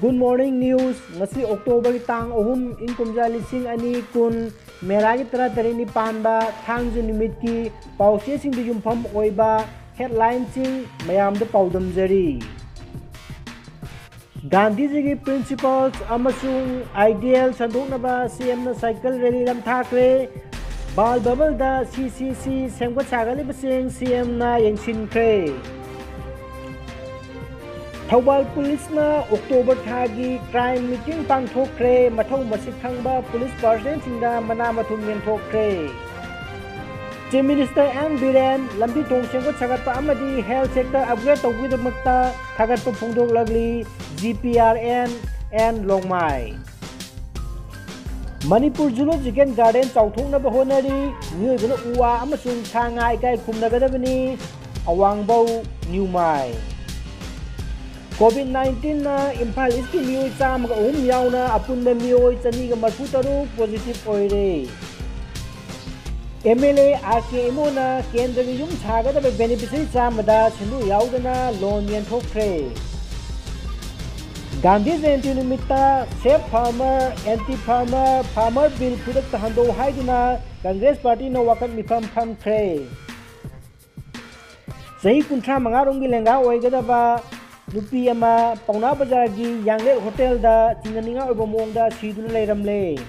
Good morning news ngasi October tang ohum inkumja lising ani kun meragi tara tarini panba thangju nimit ki pause sing du yumpham oiba headline sing mayam da paudam jari Gandhi ji ki principles amasung ideal sandoknaba CM na cycle rally lam thakre bal babal da CCC sengwa sagali basing CM na yengsinkre Thawbal Police na October thagi crime meeting pangthokre mathau masik thangba police personnel singda mana mathum yenthokre Chief Minister N Biren lambi thong sengwa sagatpa amadi health sector upgrade tawgidamakta thagatpa phongdok lagli GPRN and Longmai Manipur Zoological Garden chawthoknaba honari miyobna uwa amasung thangai kai khumnagadabani Awangbau Newmai COVID-19 na Imphal East ki miyoi chamaga yauna apunba miyoi chaniga marfu taruk positive oire MLA RK Imo na kendra gi yum thagadaba beneficiary chamada sindu yaudana loan yenthokre Gandhi Jayanti nimitta Save Farmer Anti-Farmer Farmer Bill pudak tahando haiduna Congress Party na wakat mifam phamkre Sahi kuntra mangarong gilenga oigadaba Nupi ama Pauna Bazar gi Yangle Hotel da Tinganinga oiba mongda siduna leiramle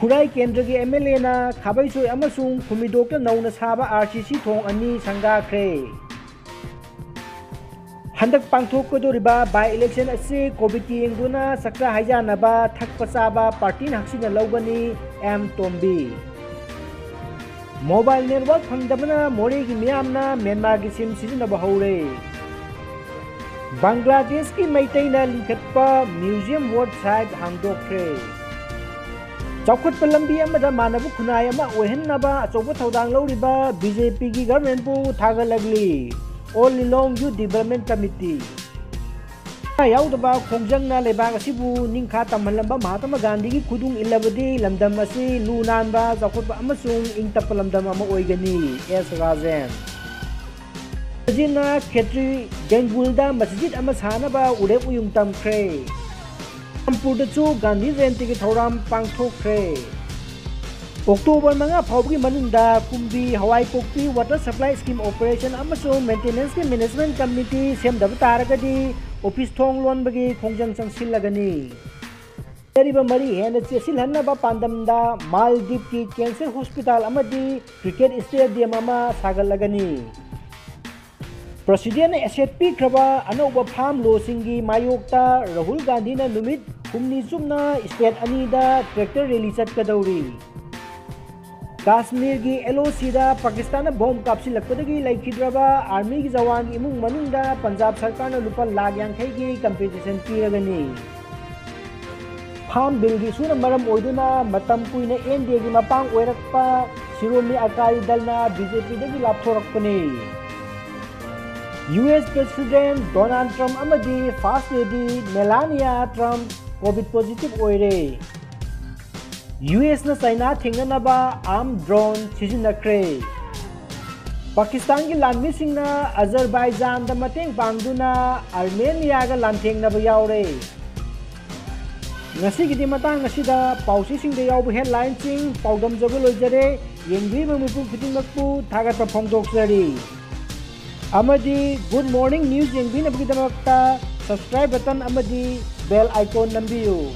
Khurai Kendra gi MLA na Khabai Soi amasung Khumidok na nauna saba RCC thong ani sangakre Handak pangthok kodoriba by election ase COVID ki enguna sakra haijanaba thakpa chaba party na haksina lawgani M Tombi Mobile network phangdabana more gi miyamna Myanmar gi sim sizinaba hore Bangladesh की मैतई ना लिखतपा museum word site हांगदोखरे चौखटपा लंबी अमदा मानब खुनाय अमा ओहन्नबा अचौबा थौदांग लौरिबा BJP की government पु थागलगली all Lilong youth development committee याउदबा खोंजंगना लेबाग असिबु निंखा तमहलंबा महात्मा गांधी की खुदुंग इल्लबदी लमदम असि लुनानबा चौखटपा अमसुंग इंगतप लमदम अमा ओइगनी S Rajen Jina Khetri Gengulda Masjid Amasanaba Urep Uyung Tamkre Ampurdachu Gandhi Jayanti ki Thoram Pangthokre October manga phawgi manungda Kumbi Hawai Kokpi Water Supply Scheme Operation amasung Maintenance ki Management Committee semdaba taragadi office thong lon bagi khongjang changsilagani Eriba mari hena chesilhanaba pandamda Maldives ki Cancer Hospital amadi Cricket Stadium ama sagalagani President SHP Kraba Anoba Farm Law Singi Mayokta Rahul Gandhi na Numit Kumni Sumna State Anida Tractor Rally Chatkadauri Kashmir ki LOC da Pakistan na bomb kapsi lakpadagi laikhidraba Army ki Jawan imung manungda Punjab Sarkar na lupa lakh yankhai ki compensation piragani Farm Bill gi suna maram oiduna matam kuina NDA gi mapang oirakpa Shiromani Akali Dal na BJP dagi lapthorakpani US President Donald Trump amadi First Lady Melania Trump COVID positive oire US na China thinganaba armed drone sizinakre Pakistan ki lanmi singna Azerbaijan da mateng pangduna Armenia ga lanthengna ba yaure ngasi gi matang ngasi da pausi sing da yaw headline sing paudam jagol loijare yengbi mamupu fitingmakpu thagat pa phongdok sari Amadi Good Morning News yengbina bagi damakta subscribe button amadi bell icon nambiyo